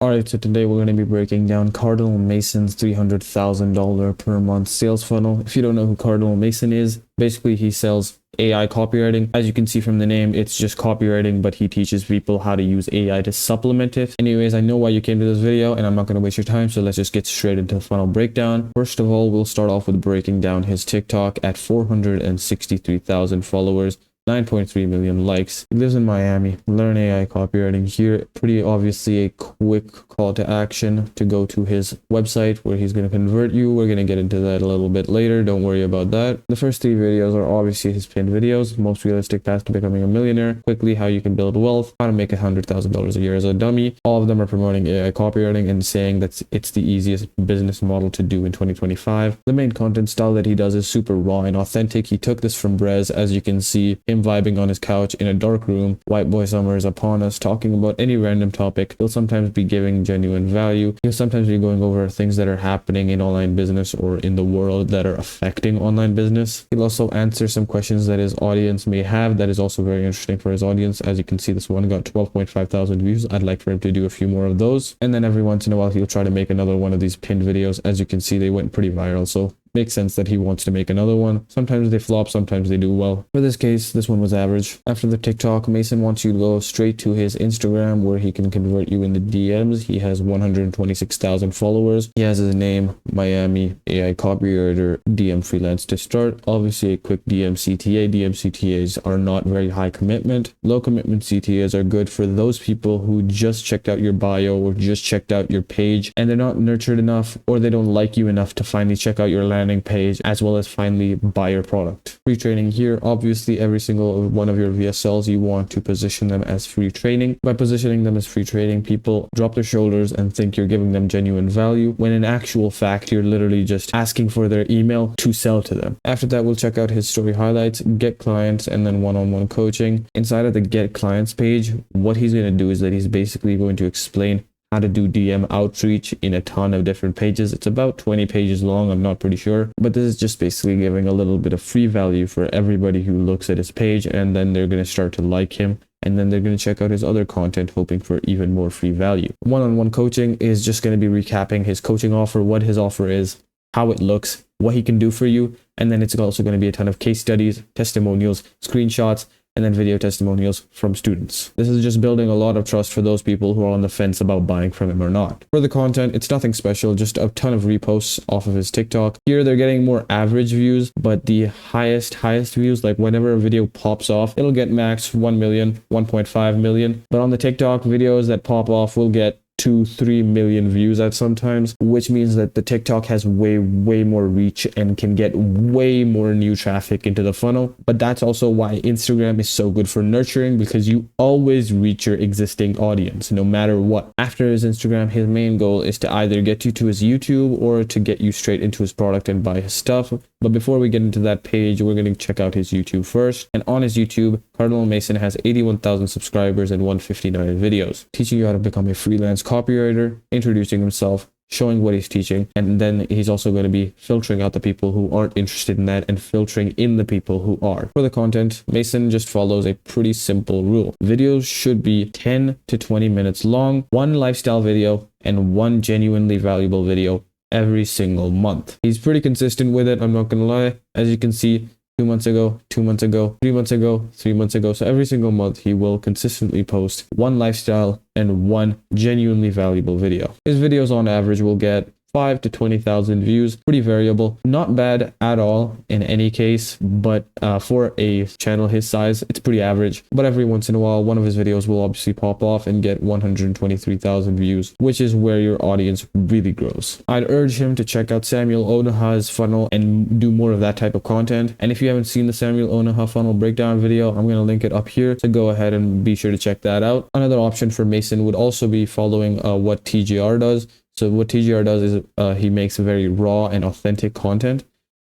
Alright, so today we're going to be breaking down Cardinal Mason's $300,000 per month sales funnel. If you don't know who Cardinal Mason is, basically he sells AI copywriting. As you can see from the name, it's just copywriting, but he teaches people how to use AI to supplement it. Anyways, I know why you came to this video and I'm not going to waste your time, so let's just get straight into the funnel breakdown. First of all, we'll start off with breaking down his TikTok at 463,000 followers. 9.3 million likes. He lives in Miami. Learn AI copywriting here. Pretty obviously a quick call to action to go to his website where he's going to convert you. We're going to get into that a little bit later. Don't worry about that. The first three videos are obviously his pinned videos. Most realistic path to becoming a millionaire. Quickly, how you can build wealth. How to make $100,000 a year as a dummy. All of them are promoting AI copywriting and saying that it's the easiest business model to do in 2025. The main content style that he does is super raw and authentic. He took this from Brez, as you can see him vibing on his couch in a dark room. White boy summer is upon us, talking about any random topic. He'll sometimes be giving genuine value. He'll sometimes be going over things that are happening in online business or in the world that are affecting online business. He'll also answer some questions that his audience may have that is also very interesting for his audience. As you can see, this one got 12.5 thousand views. I'd like for him to do a few more of those. And then every once in a while, he'll try to make another one of these pinned videos. As you can see, they went pretty viral. So makes sense that he wants to make another one. Sometimes they flop, sometimes they do well. For this case, this one was average. After the TikTok, Mason wants you to go straight to his Instagram where he can convert you in the DMs. He has 126,000 followers. He has his name, Miami AI copywriter, DM freelance to start. Obviously a quick DM CTA. DM CTAs are not very high commitment. Low commitment CTAs are good for those people who just checked out your bio or just checked out your page and they're not nurtured enough or they don't like you enough to finally check out your landing page as well as finally buy your product. Free training here. Obviously every single one of your VSLs you want to position them as free training. By positioning them as free training, people drop their shoulders and think you're giving them genuine value when in actual fact you're literally just asking for their email to sell to them. After that, we'll check out his story highlights, get clients, and then one-on-one coaching. Inside of the get clients page, what he's going to do is that he's basically going to explain how to do DM outreach in a ton of different pages. It's about 20 pages long, I'm not pretty sure, but this is just basically giving a little bit of free value for everybody who looks at his page, and then they're going to start to like him, and then they're going to check out his other content hoping for even more free value. One-on-one coaching is just going to be recapping his coaching offer, what his offer is, how it looks, what he can do for you, and then it's also going to be a ton of case studies, testimonials, screenshots, and then video testimonials from students. This is just building a lot of trust for those people who are on the fence about buying from him or not. For the content, it's nothing special, just a ton of reposts off of his TikTok. Here they're getting more average views, but the highest views, like whenever a video pops off, it'll get max 1 million, 1.5 million. But on the TikTok, videos that pop off will get 2-3 million views at sometimes, which means that the TikTok has way more reach and can get way more new traffic into the funnel. But that's also why Instagram is so good for nurturing, because you always reach your existing audience no matter what. After his Instagram, his main goal is to either get you to his YouTube or to get you straight into his product and buy his stuff. But before we get into that page, we're going to check out his YouTube first. And on his YouTube, Cardinal Mason has 81,000 subscribers and 159 videos, teaching you how to become a freelance copywriter, introducing himself, showing what he's teaching, and then he's also going to be filtering out the people who aren't interested in that and filtering in the people who are. For the content, Mason just follows a pretty simple rule. Videos should be 10 to 20 minutes long, one lifestyle video and one genuinely valuable video every single month. He's pretty consistent with it, I'm not gonna lie. As you can see, 2 months ago, 2 months ago, 3 months ago, 3 months ago. So every single month he will consistently post one lifestyle and one genuinely valuable video. His videos on average will get 5 to 20,000 views. Pretty variable, not bad at all in any case, but for a channel his size, it's pretty average. But every once in a while, one of his videos will obviously pop off and get 123,000 views, which is where your audience really grows. I'd urge him to check out Samuel Onaha's funnel and do more of that type of content. And if you haven't seen the Samuel Onaha funnel breakdown video, I'm going to link it up here, so go ahead and be sure to check that out. Another option for Mason would also be following what TGR does. So what TGR does is he makes very raw and authentic content.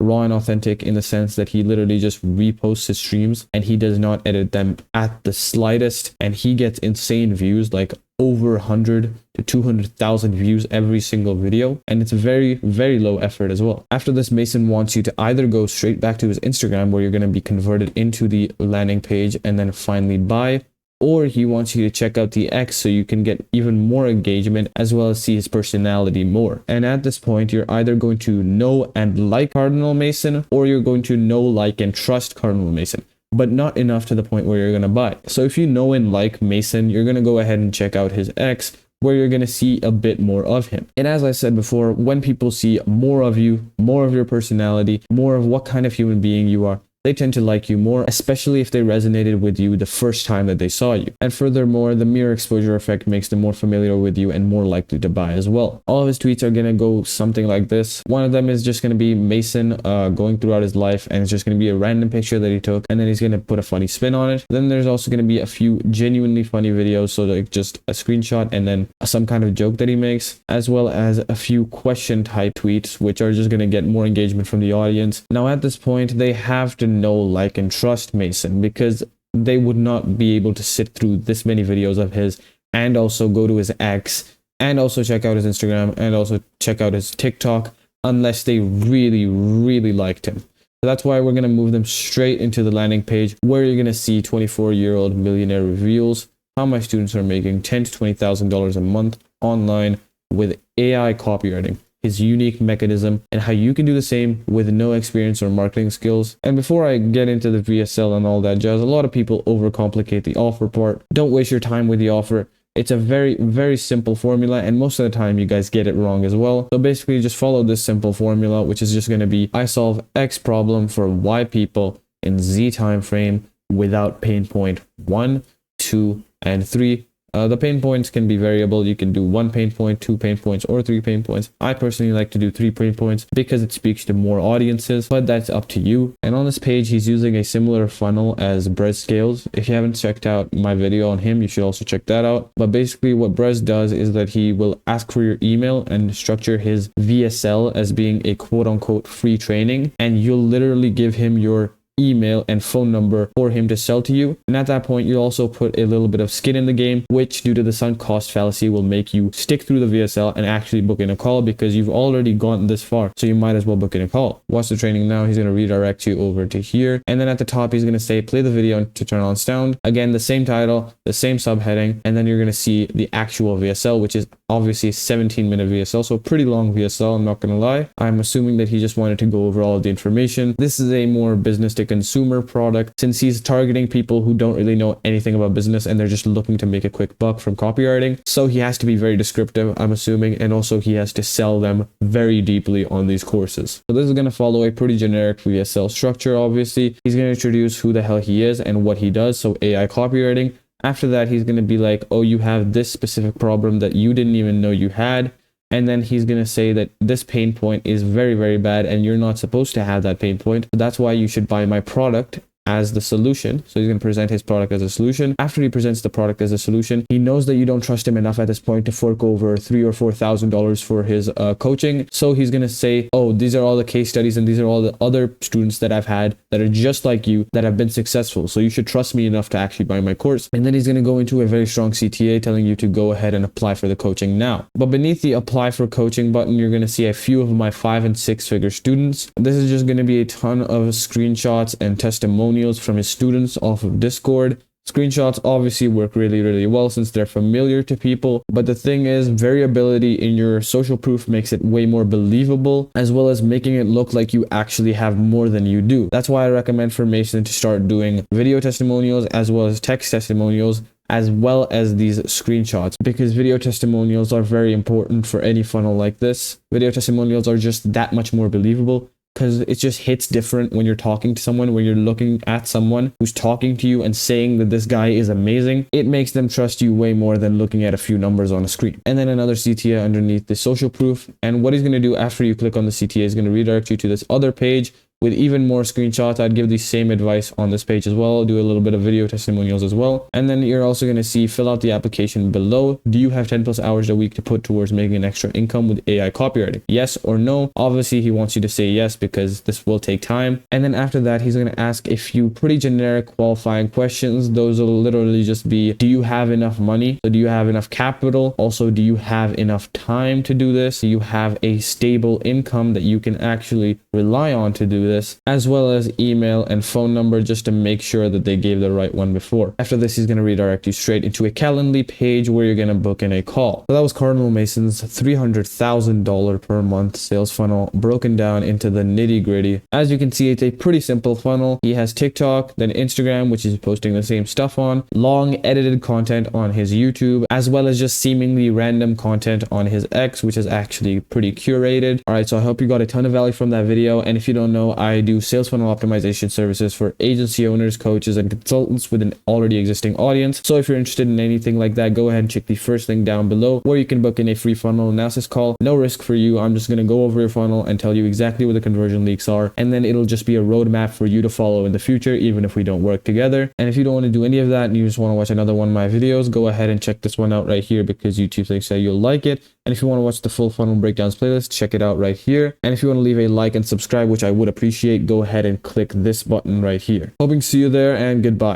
Raw and authentic in the sense that he literally just reposts his streams and he does not edit them at the slightest. And he gets insane views, like over 100 to 200,000 views every single video. And it's very low effort as well. After this, Mason wants you to either go straight back to his Instagram where you're going to be converted into the landing page and then finally buy, or he wants you to check out the X so you can get even more engagement as well as see his personality more. And at this point, you're either going to know and like Cardinal Mason, or you're going to know, like, and trust Cardinal Mason, but not enough to the point where you're going to buy. So if you know and like Mason, you're going to go ahead and check out his X, where you're going to see a bit more of him. And as I said before, when people see more of you, more of your personality, more of what kind of human being you are, they tend to like you more, especially if they resonated with you the first time that they saw you. And furthermore, the mirror exposure effect makes them more familiar with you and more likely to buy as well. All of his tweets are going to go something like this. One of them is just going to be Mason going throughout his life, and it's just going to be a random picture that he took, and then he's going to put a funny spin on it. Then there's also going to be a few genuinely funny videos, so like just a screenshot and then some kind of joke that he makes, as well as a few question type tweets, which are just going to get more engagement from the audience. Now at this point, they have to know, like, and trust Mason, because they would not be able to sit through this many videos of his and also go to his X and also check out his Instagram and also check out his TikTok unless they really liked him. So that's why we're going to move them straight into the landing page, where you're going to see 24-year-old millionaire reveals how my students are making $10,000 to $20,000 a month online with AI copywriting, his unique mechanism, and how you can do the same with no experience or marketing skills. And before I get into the VSL and all that jazz, a lot of people overcomplicate the offer part. Don't waste your time with the offer. It's a very simple formula, and most of the time you guys get it wrong as well. So basically just follow this simple formula, which is just going to be, I solve X problem for Y people in Z time frame without pain point 1, 2, and 3. The pain points can be variable. You can do 1 pain point, 2 pain points, or 3 pain points. I personally like to do 3 pain points because it speaks to more audiences, but that's up to you. And on this page, he's using a similar funnel as Brez Scales. If you haven't checked out my video on him, you should also check that out. But basically what Brez does is that he will ask for your email and structure his VSL as being a quote-unquote free training, and you'll literally give him your email and phone number for him to sell to you. And at that point, you'll also put a little bit of skin in the game, which due to the sunk cost fallacy will make you stick through the VSL and actually book in a call, because you've already gone this far, so you might as well book in a call. Watch the training now. He's going to redirect you over to here, and then at the top he's going to say play the video to turn on sound. Again, the same title, the same subheading, and then you're going to see the actual VSL, which is obviously a 17-minute VSL, so pretty long VSL, I'm not going to lie. I'm assuming that he just wanted to go over all of the information. This is a more business to consumer product, since he's targeting people who don't really know anything about business and they're just looking to make a quick buck from copywriting. So he has to be very descriptive, I'm assuming, and also he has to sell them very deeply on these courses. So this is going to follow a pretty generic VSL structure. Obviously, he's going to introduce who the hell he is and what he does, so AI copywriting. After that, he's going to be like, oh, you have this specific problem that you didn't even know you had. And then he's going to say that this pain point is very bad and you're not supposed to have that pain point. So that's why you should buy my product as the solution. So he's going to present his product as a solution. After he presents the product as a solution, he knows that you don't trust him enough at this point to fork over $3,000 or $4,000 for his coaching. So he's going to say, oh, these are all the case studies and these are all the other students that I've had that are just like you that have been successful. So you should trust me enough to actually buy my course. And then he's going to go into a very strong CTA telling you to go ahead and apply for the coaching now. But beneath the apply for coaching button, you're going to see a few of my 5- and 6-figure students. This is just going to be a ton of screenshots and testimonials from his students off of Discord. Screenshots obviously work really well since they're familiar to people, but the thing is, variability in your social proof makes it way more believable, as well as making it look like you actually have more than you do. That's why I recommend for Mason to start doing video testimonials as well as text testimonials, as well as these screenshots, because video testimonials are very important for any funnel like this. Video testimonials are just that much more believable, because it just hits different when you're talking to someone, when you're looking at someone who's talking to you and saying that this guy is amazing. It makes them trust you way more than looking at a few numbers on a screen. And then another CTA underneath the social proof. And what he's going to do after you click on the CTA is going to redirect you to this other page with even more screenshots. I'd give the same advice on this page as well. Do a little bit of video testimonials as well. And then you're also going to see fill out the application below. Do you have 10+ hours a week to put towards making an extra income with AI copywriting? Yes or no? Obviously, he wants you to say yes because this will take time. And then after that, he's going to ask a few pretty generic qualifying questions. Those will literally just be, do you have enough money? So do you have enough capital? Also, do you have enough time to do this? Do you have a stable income that you can actually rely on to do this, as well as email and phone number just to make sure that they gave the right one before. After this, he's going to redirect you straight into a Calendly page where you're going to book in a call. So that was Cardinal Mason's $300,000 per month sales funnel broken down into the nitty gritty. As you can see, it's a pretty simple funnel. He has TikTok, then Instagram, which he's posting the same stuff on, long edited content on his YouTube, as well as just seemingly random content on his X, which is actually pretty curated. All right, so I hope you got a ton of value from that video. And if you don't know, I do sales funnel optimization services for agency owners, coaches, and consultants with an already existing audience. So if you're interested in anything like that, go ahead and check the first link down below where you can book in a free funnel analysis call. No risk for you. I'm just going to go over your funnel and tell you exactly what the conversion leaks are, and then it'll just be a roadmap for you to follow in the future, even if we don't work together. And if you don't want to do any of that and you just want to watch another one of my videos, go ahead and check this one out right here because YouTube thinks that you'll like it. And if you want to watch the full funnel breakdowns playlist, check it out right here. And if you want to leave a like and subscribe, which I would appreciate, go ahead and click this button right here. Hoping to see you there, and goodbye.